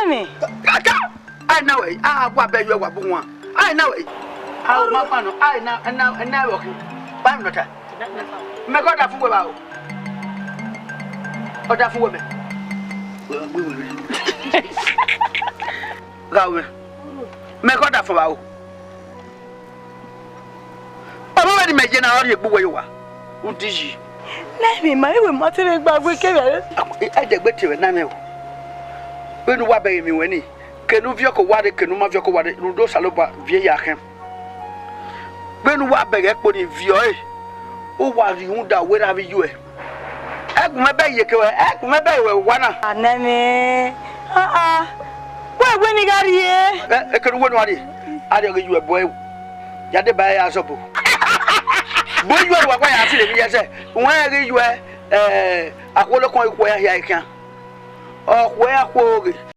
Nami. I know it. Ah, what bet you were born. I know it. How my man, I now walking. Bamnota. Make out of about. What of women? Go. Make out of about. I'm already making out your boy. What did you? Nami, my will matter about we came. I did better than Nano. When you were baby me when he can you have your water, can you have your water, Rudo Saloba, via him. When you were beg equity view, who was you that wherever you were? Act my baby, act my baby, one. Nami. Where when you got here? I could win what I don't give you a boy. Yade by as a book. Boy, you are what I feel. Yes, where you are, I will call where I can. Oh, where